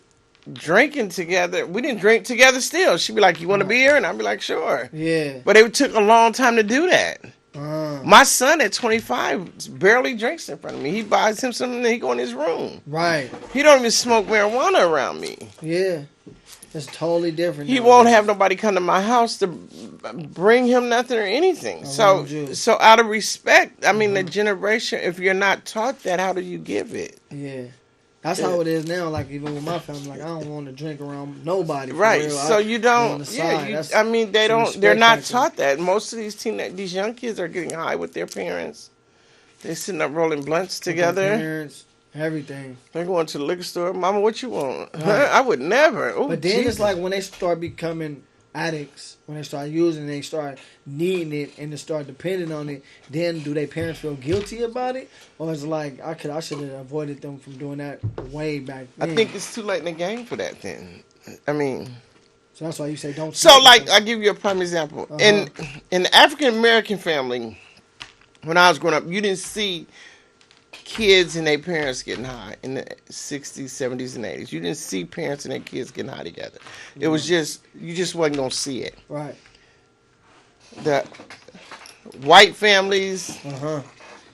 drinking together. We didn't drink together still. She'd be like, "You want a beer?" And I'd be like, "Sure." Yeah. But it took a long time to do that. Uh, My son at 25 barely drinks in front of me. He buys him something and he go in his room. right. He don't even smoke marijuana around me. Yeah. It's totally different. He nowadays. won't have nobody come to my house to bring him nothing or anything. Around you. So out of respect, I mean, the generation, if you're not taught that, how do you give it? Yeah. That's how it is now. Like, even with my family, like, I don't want to drink around nobody. For Right. real. So you don't, on the yeah, side. you, That's I mean, they the don't, respect they're not factor. taught that. Most of these young kids are getting high with their parents. They're sitting up rolling blunts With their together. parents, everything. They're going to the liquor store. Mama, what you want? Right. I would never. Ooh, But then Jesus. it's like when they start becoming addicts, when they start using, they start needing it, and they start depending on it. Then do their parents feel guilty about it, or is it like I should have avoided them from doing that way back then? I think it's too late in the game for that then. I mean, So that's why you say don't. so smoke like with them. I'll give you a prime example. Uh-huh. In the African American family, when I was growing up, you didn't see kids and their parents getting high in the 60s, 70s, and 80s. You didn't see parents and their kids getting high together. It was just, you just wasn't going to see it. Right. The white families, Uh-huh.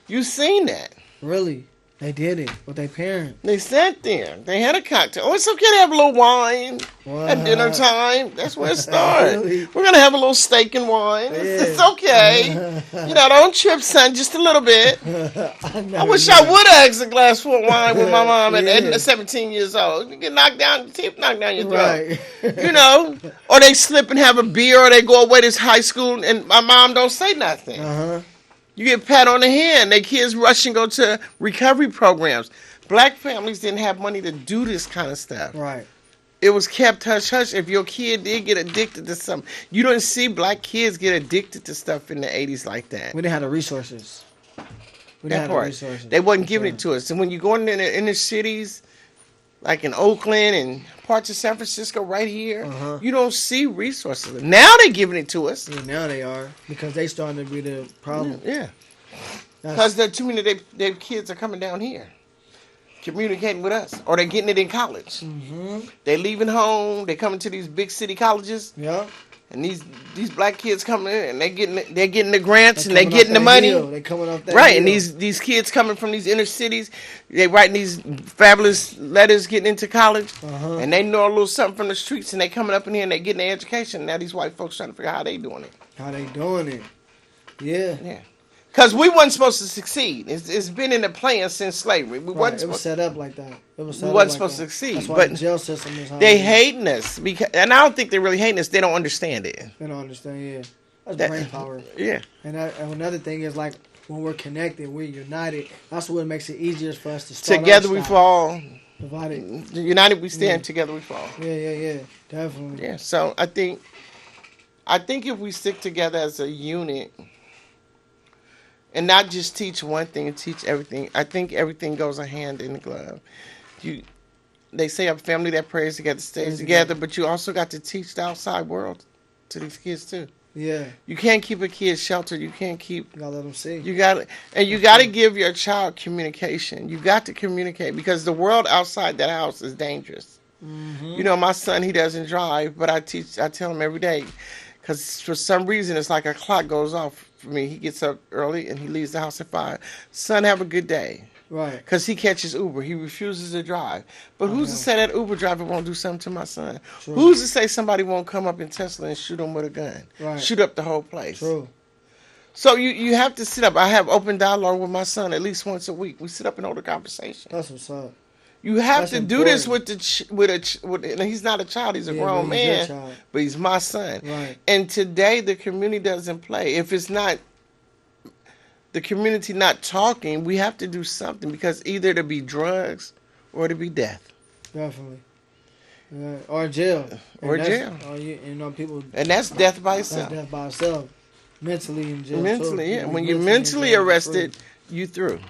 you seen that. Really? They did it with their parents. They sat there. They had a cocktail. Oh, it's okay to have a little wine at What? dinner time. That's where it started. Really? We're going to have a little steak and wine. It's Yeah. okay. You know, don't trip, son, just a little bit. I wish I would have asked a glass full of wine with my mom at Yeah. 17 years old. You get knocked down, teeth knocked down your throat. Right. You know, or they slip and have a beer, or they go away to high school and my mom don't say nothing. Uh-huh. You get pat on the hand. Their kids rush and go to recovery programs. Black families didn't have money to do this kind of stuff. Right. It was kept hush hush. If your kid did get addicted to something, you don't see black kids get addicted to stuff in the 80s like that. We didn't have the resources. We didn't That have the part. resources. They wasn't giving it to us. And when you go in the inner cities, like in Oakland and parts of San Francisco right here, Uh-huh. you don't see resources. Now they're giving it to us. Yeah, now they are, because they starting to be the problem. Yeah. That's- Because there are too many of their kids are coming down here, communicating with us, or they're getting it in college. Mhm. They're leaving home. They're coming to these big city colleges, Yeah. and these black kids coming in, and they're getting the grants and They they're coming getting the off that money. hill. They coming off that Right, and hill. these kids coming from these inner cities, they writing these fabulous letters, getting into college, Uh-huh. and they know a little something from the streets, and they coming up in here and they getting their education. Now these white folks trying to figure out how they doing it. How they doing it? Yeah. Yeah, because we wasn't supposed to succeed. It's been in the plan since slavery. We Right. wasn't It was supposed. set up like that. It was set We up wasn't like supposed that. to succeed, That's why but the jail system is how They it is. hating us because, and I don't think they're really hating us. They don't understand it. They don't understand. Yeah. That's That- brain power. Yeah, And another thing is, like, when we're connected, we're united. That's what makes it easier for us to start. Together we fall. Divided. United we stand. Together we fall. Yeah. Definitely. Yeah. So I think if we stick together as a unit and not just teach one thing and teach everything, I think everything goes a hand in the glove. They say a family that prays together stays together, but you also got to teach the outside world to these kids too. Yeah. You can't keep a kid sheltered. You can't keep. You gotta let them see. You got to give your child communication. You got to communicate because the world outside that house is dangerous. Mm-hmm. You know, my son, he doesn't drive, but I tell him every day because for some reason it's like a clock goes off for me. He gets up early and he leaves the house at 5. Son, have a good day. Right. Because he catches Uber. He refuses to drive. But who's to say that Uber driver won't do something to my son? True. Who's to say somebody won't come up in Tesla and shoot him with a gun? Right. Shoot up the whole place. True. So you have to sit up. I have open dialogue with my son at least once a week. We sit up and hold a conversation. That's what's up. You have to do this with and he's not a child. He's a grown man. But he's my son. Right. And today the community doesn't play. If it's not the community not talking, we have to do something because either to be drugs or to be death. Definitely. Yeah. Or jail. Or jail. Or people. And that's death by itself. That's death by itself. Mentally in jail. Mentally, yeah. When you're mentally arrested, you through.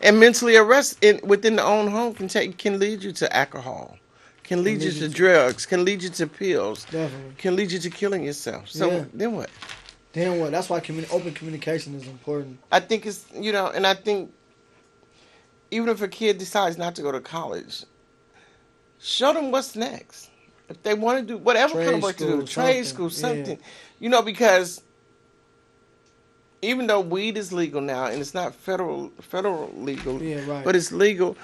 And mentally arrested within the own home can lead you to alcohol, can lead you to drugs, can lead you to pills, definitely, can lead you to killing yourself. So then what? Then what? That's why open communication is important. I think it's, and I think even if a kid decides not to go to college, show them what's next. If they want to do whatever kind of work to do, trade school, something. Yeah. Because even though weed is legal now and it's not federal legal, but it's legal,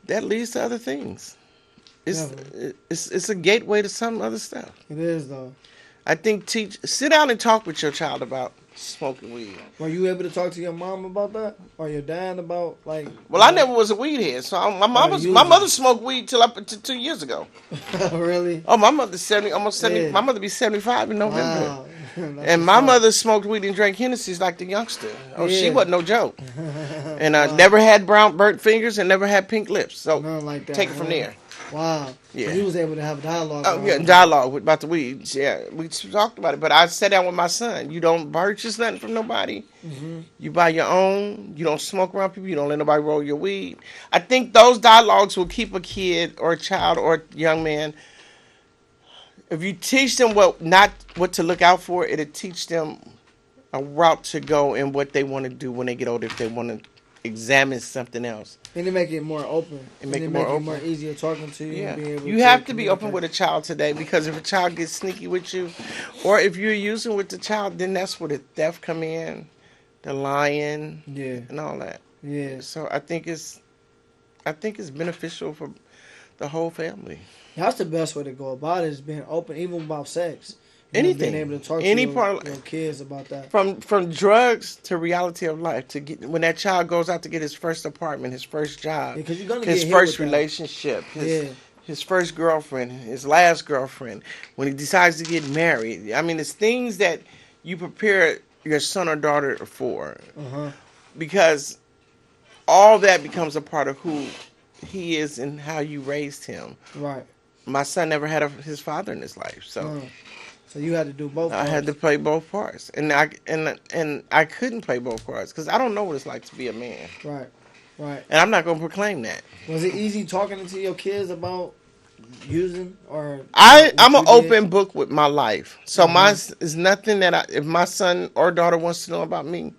that leads to other things. It's a gateway to some other stuff. It is though. I think sit down and talk with your child about smoking weed. Were you able to talk to your mom about that, or your dad about like? Well, I never was a weed head, so my mother smoked weed till up to 2 years ago. Really? Oh, my mother's 70, almost 70. Yeah. My mother be 75 in November. Wow. And my mother smoked weed and drank Hennessy's like the youngster. Oh, she wasn't no joke. And I never had burnt fingers and never had pink lips. So like that, take it from there. Wow. Yeah. So he was able to have dialogue. Oh, yeah, dialogue about the weeds. Yeah, we talked about it. But I sat down with my son. You don't purchase nothing from nobody. Mm-hmm. You buy your own. You don't smoke around people. You don't let nobody roll your weed. I think those dialogues will keep a kid or a child or a young man. If you teach them what to look out for, it'll teach them a route to go and what they want to do when they get older if they want to examine something else. And to make it more open. And make it more easier talking to you. Yeah. And be able you have to be open with a child today because if a child gets sneaky with you, or if you're using with the child, then that's where the theft come in, the lying, and all that. Yeah. So I think it's beneficial for the whole family. That's the best way to go about it, is being open, even about sex. Anything. Being able to talk to your kids about that. From drugs to reality of life, to get when that child goes out to get his first apartment, his first job, his first relationship, his first girlfriend, his last girlfriend, when he decides to get married. I mean, it's things that you prepare your son or daughter for. Uh-huh. Because all that becomes a part of who he is and how you raised him. Right. My son never had his father in his life, so so you had to do both parts. I had to play both parts, and I couldn't play both parts because I don't know what it's like to be a man. Right. And I'm not going to proclaim that. Was it easy talking to your kids about using or? I'm an open book with my life, so mine is nothing that if my son or daughter wants to know about me,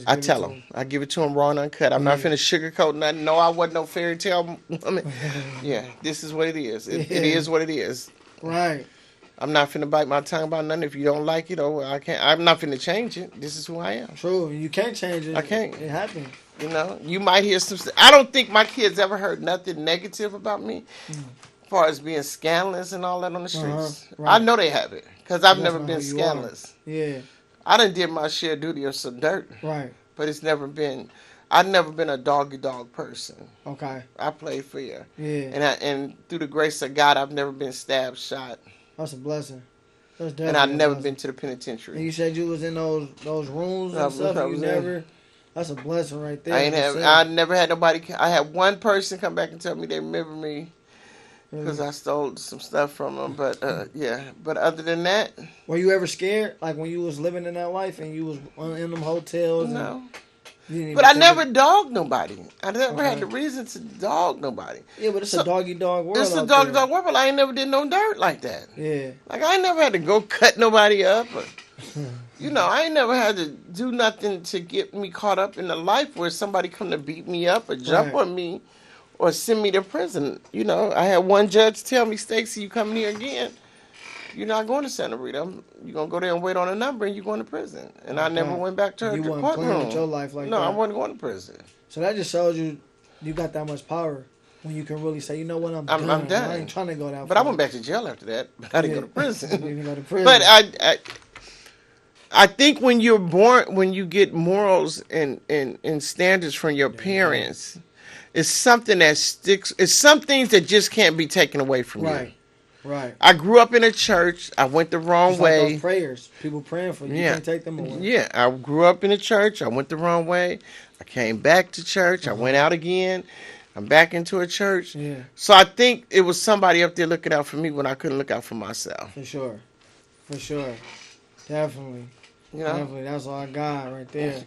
I tell them. I give it to them raw and uncut. I'm not finna sugarcoat nothing. No, I wasn't no fairy tale woman. Yeah, this is what it is. It is what it is. Right. I'm not finna bite my tongue about nothing. If you don't like it, I can't. I'm not finna change it. This is who I am. True. You can't change it. I can't. It happens. You might hear some. I don't think my kids ever heard nothing negative about me, as far as being scandalous and all that on the streets. Right. I know they have it because I've never been scandalous. Yeah. I done did my share of duty of some dirt. Right. But I've never been a doggy dog person. Okay. I played fair. Yeah. And through the grace of God, I've never been stabbed, shot. That's a blessing. And I've never been to the penitentiary. And you said you was in those rooms and stuff. You never That's a blessing right there. I never had nobody. I had one person come back and tell me they remember me because I stole some stuff from them. But yeah. But other than that, were you ever scared? Like when you was living in that life and you was in them hotels? No. But I never dogged nobody. I never had the reason to dog nobody. Yeah, but it's a doggy dog world. It's a doggy dog world, but I ain't never did no dirt like that. Yeah. Like I ain't never had to go cut nobody up. Or, I ain't never had to do nothing to get me caught up in a life where somebody come to beat me up or jump on me or send me to prison. I had one judge tell me, Stacy, you coming here again, you're not going to Santa Rita. You're going to go there and wait on a number and you're going to prison. And I never went back to the courtroom. You wasn't playing with your life like that. No, I wasn't going to prison. So that just shows you got that much power when you can really say, you know what, I'm done. I'm done. I ain't trying to go that far. But I went back to jail after that. But I didn't go to prison. You didn't go to prison. But I think when you're born, when you get morals and standards from your parents, it's something that sticks. It's some things that just can't be taken away from you. Right. I grew up in a church. I went the wrong way. Like those prayers, people praying for you. You can't take them away. Yeah, I grew up in a church. I went the wrong way. I came back to church. I went out again. I'm back into a church. Yeah. So I think it was somebody up there looking out for me when I couldn't look out for myself. For sure. Definitely. Definitely. That's all I got right there.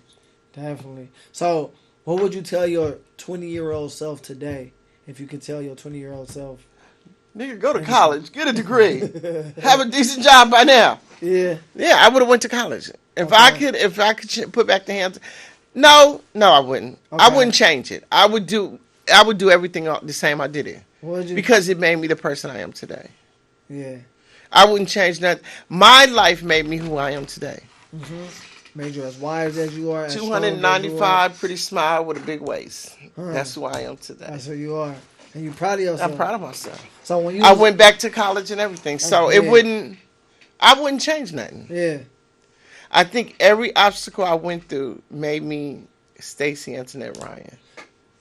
Definitely. So, what would you tell your 20-year-old self today if you could tell your 20-year-old self? Nigga, go to college, get a degree, have a decent job by now. Yeah. Yeah, I would have went to college if I could put back the hands. No, I wouldn't. Okay. I wouldn't change it. I would do everything the same I did it because it made me the person I am today. Yeah. I wouldn't change nothing. My life made me who I am today. Mm-hmm. Made you as wise as you are. 295, pretty smile with a big waist. That's who I am today. That's who you are. And you proud of yourself. I'm proud of myself. So when I went back to college and everything, so I wouldn't change nothing. Yeah. I think every obstacle I went through made me Stacy Antoinette Ryan.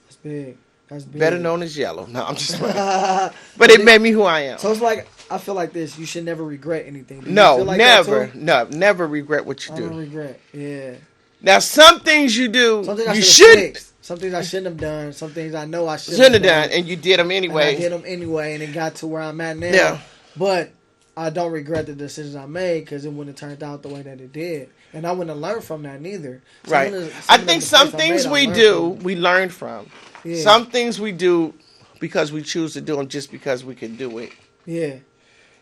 That's big. That's big. Better known as Yellow. No, I'm just playing. But it made me who I am. So it's like, I feel like this. You should never regret anything. No, never. No, never regret what you do. I don't regret. Yeah. Now, some things you do, you shouldn't. Some things I shouldn't have done. Some things I know I shouldn't have done, and you did them anyway. And I did them anyway, and it got to where I'm at now. Yeah. But I don't regret the decisions I made because it wouldn't have turned out the way that it did. And I wouldn't have learned from that neither. Right. I think some things we learn from. Yeah. Some things we do because we choose to do them just because we can do it. Yeah.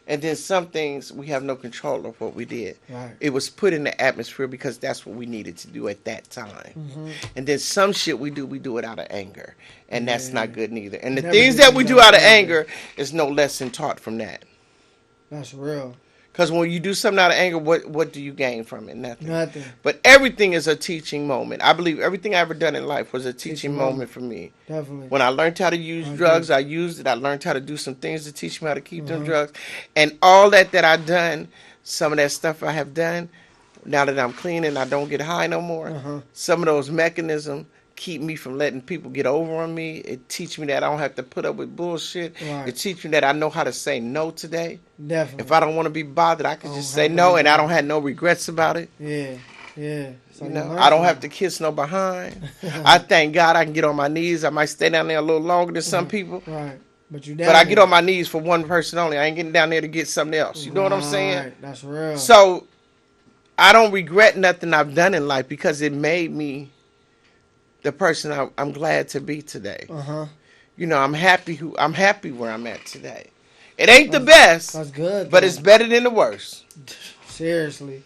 And then some things we have no control of what we did. Right. It was put in the atmosphere because that's what we needed to do at that time. Mm-hmm. And then some shit we do it out of anger. And that's not good neither. And the things that we do out of anger is no lesson taught from that. That's real. Because when you do something out of anger, what do you gain from it? Nothing. Nothing. But everything is a teaching moment. I believe everything I ever done in life was a teaching moment for me. Definitely. When I learned how to use drugs, I used it. I learned how to do some things to teach me how to keep them drugs. And all that I done, some of that stuff I have done, now that I'm clean and I don't get high no more, some of those mechanisms keep me from letting people get over on me. It teach me that I don't have to put up with bullshit. Right. It teach me that I know how to say no today. Definitely. If I don't want to be bothered, I can just say no, and I don't have no regrets about it. Yeah. So I don't have to kiss no behind. I thank God I can get on my knees. I might stay down there a little longer than some people. Right. But I get on my knees for one person only. I ain't getting down there to get something else. You know what I'm saying? Right. That's real. So I don't regret nothing I've done in life because it made me the person I'm glad to be today. I'm happy where I'm at today. It ain't the best. That's good. But it's better than the worst. Seriously.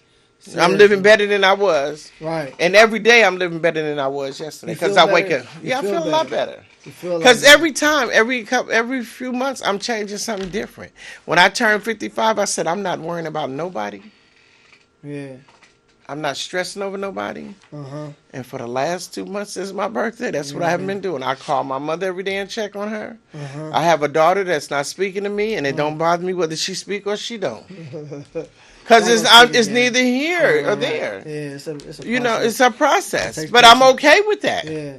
I'm living better than I was. Right. And every day I'm living better than I was yesterday because I wake up. I feel a lot better. Because every time, every few months, I'm changing something different. When I turned 55, I said, I'm not worrying about nobody. Yeah. I'm not stressing over nobody. And for the last 2 months, it's my birthday. That's what I haven't been doing. I call my mother every day and check on her. I have a daughter that's not speaking to me, and it don't bother me whether she speak or she don't. Because it's neither here or there. Yeah, it's a process. It's a process. But I'm okay with that. Yeah.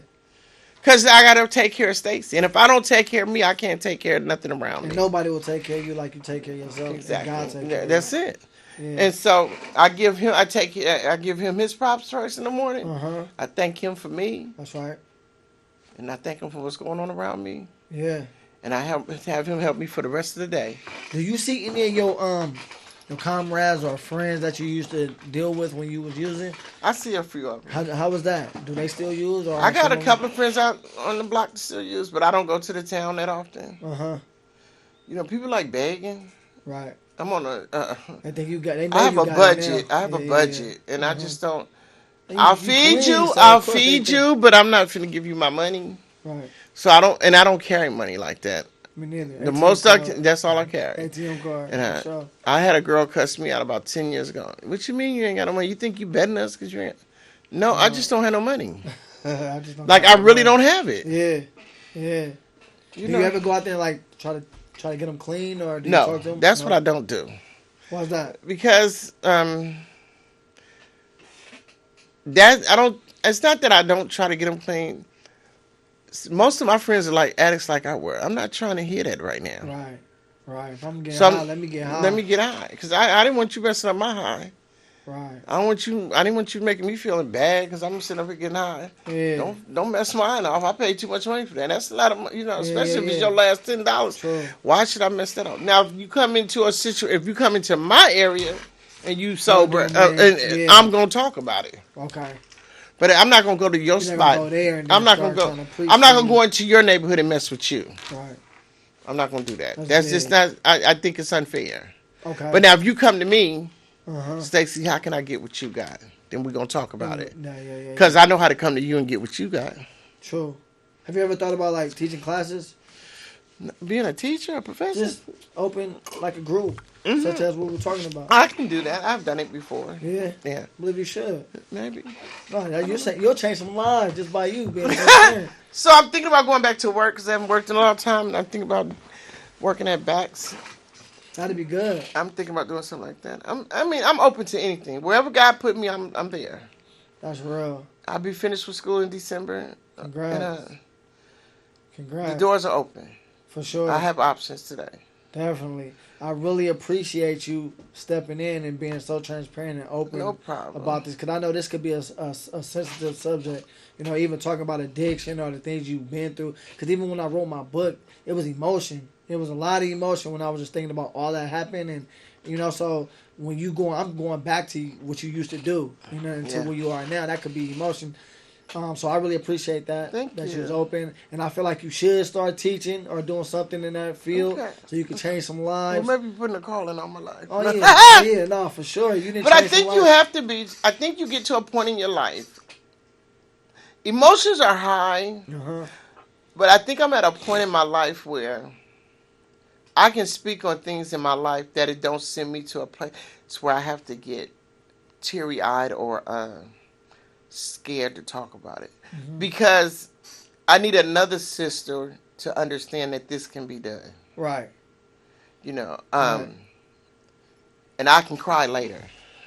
Because I got to take care of Stacy. And if I don't take care of me, I can't take care of nothing around me. Nobody will take care of you like you take care of yourself. Exactly. That's it. Yeah. And so I give him his props first in the morning. I thank him for me. That's right. And I thank him for what's going on around me. Yeah. And I have him help me for the rest of the day. Do you see any of your comrades or friends that you used to deal with when you was using? I see a few of them. How was that? Do they still use? Or I got a couple of friends out on the block that still use, but I don't go to the town that often. You know, people like begging. Right. I'm on a. I think you got. They know I have you a got budget. it now. I have a budget, and I just don't. You I'll clean, feed you. so I'll of course feed they you, but I'm not finna give you my money. Right. So I don't carry money like that. Me neither. The ATM most card. that's all I carry. ATM card. And for sure. I had a girl cuss me out about 10 years ago. What you mean you ain't got no money? You think you betting us because you ain't? No, I just don't have no money. I just don't Like I really don't have it. Yeah. Yeah. You Do know? you ever go out there and like try to get them clean, or do you No, talk to them? that's what I don't do. Why's that? Because it's not that I don't try to get them clean. Most of my friends are like addicts like I were. I'm not trying to hear that right now. Right. Right. If I'm getting So high, let me get high. Let me get high. Because I didn't want you messing up my high. Right. I didn't want you making me feeling bad because I'm sitting up here getting high. Yeah. Don't mess mine off. I paid too much money for that. That's a lot of money, especially if it's your last $10. True. Why should I mess that up? Now, if you come into if you come into my area and you sober, I'm gonna talk about it. Okay. But I'm not gonna go to your spot. Go there and I'm not gonna go. I'm not gonna go into your neighborhood and mess with you. Right. I'm not gonna do that. That's just not. I think it's unfair. Okay. But now, if you come to me, Stacy, how can I get what you got? Then we're gonna talk about it. Yeah. Because I know how to come to you and get what you got. True. Have you ever thought about like teaching classes? Being a teacher, a professor? Just open like a group, such as what we're talking about. I can do that. I've done it before. Yeah. Yeah. I believe you should. Maybe. No, you'll change some lives just by you being a good parent. So I'm thinking about going back to work because I haven't worked in a long time. And I'm thinking about working at Backs. That'd be good. I'm thinking about doing something like that. I'm open to anything. Wherever God put me, I'm there. That's real. I'll be finished with school in December. Congrats. Congrats. The doors are open. For sure. I have options today. Definitely. I really appreciate you stepping in and being so transparent and open about this. Because I know this could be a sensitive subject. Even talking about addiction or the things you've been through. Because even when I wrote my book, it was emotion. It was a lot of emotion when I was just thinking about all that happened. And, so when I'm going back to what you used to do, until where you are now. That could be emotion. So I really appreciate that. Thank you. You was open. And I feel like you should start teaching or doing something in that field so you can change some lives. Well, maybe putting a calling on my life. Oh, yeah. Yeah, no, for sure. You didn't. But I think you have to be, I think you get to a point in your life. Emotions are high. But I think I'm at a point in my life where I can speak on things in my life that it don't send me to a place where I have to get teary-eyed or scared to talk about it. Because I need another sister to understand that this can be done. Right. And I can cry later.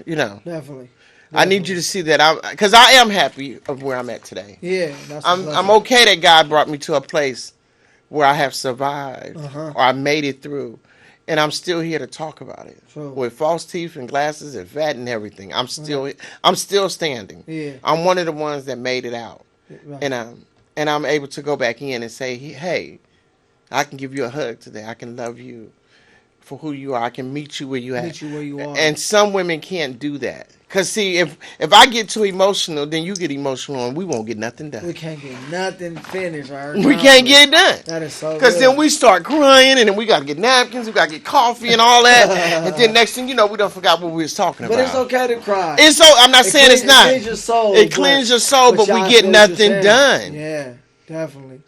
Definitely. I need you to see that because I am happy of where I'm at today. Yeah. I'm okay that God brought me to a place where I have survived or I made it through. And I'm still here to talk about it. True. With false teeth and glasses and fat and everything. I'm still standing. Yeah. I'm one of the ones that made it out. Right. And I'm able to go back in and say, hey, I can give you a hug today. I can love you for who you are. I can meet you where you are. And some women can't do that. Because, see, if I get too emotional, then you get emotional and we won't get nothing done. We can't get nothing finished. We can't get it done. That is so Because then we start crying and then we got to get napkins, we got to get coffee and all that. And then next thing you know, we don't forgot what we was talking about. But it's okay to cry. I'm not saying it's not. It cleans your soul. It cleans your soul, but we get nothing done. Yeah, definitely.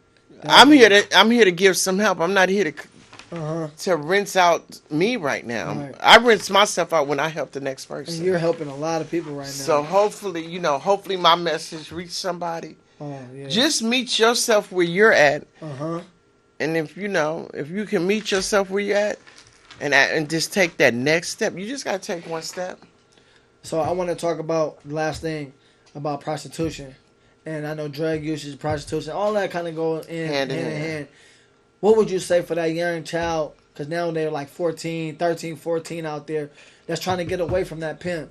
I'm here to give some help. I'm not here to rinse out me right now. Right. I rinse myself out when I help the next person. And you're helping a lot of people right now. So hopefully my message reach somebody. Oh, yeah. Just meet yourself where you're at. And if you can meet yourself where you're at and just take that next step, you just got to take one step. So I want to talk about the last thing about prostitution. And I know drug usage, prostitution, all that kind of go hand in hand. What would you say for that young child Because now they're like 14, 13, 14 out there that's trying to get away from that pimp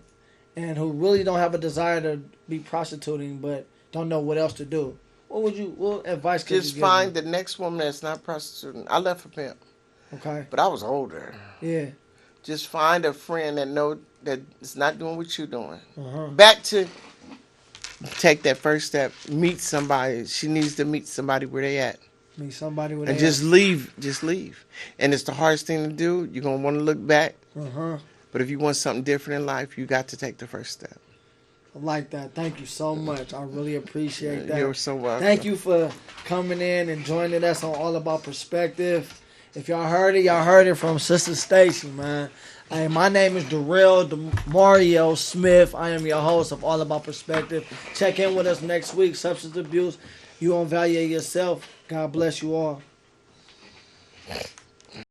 and who really don't have a desire to be prostituting but don't know what else to do. What advice could you give Just find them? the next woman that's not prostituting. I left for pimp, Okay. but I was older. Yeah. Just find a friend that is not doing what you're doing. Uh-huh. Back to take that first step. Meet somebody. She needs to meet somebody where they at. Meet somebody with And just leave. Just leave. And it's the hardest thing to do. You're going to want to look back. Uh-huh. But if you want something different in life, you got to take the first step. I like that. Thank you so much. I really appreciate that. You're so welcome. Thank you for coming in and joining us on All About Perspective. If y'all heard it from Sister Stacy, man. Hey, my name is Darrell Mario Smith. I am your host of All About Perspective. Check in with us next week. Substance abuse. You don't value yourself. God bless you all.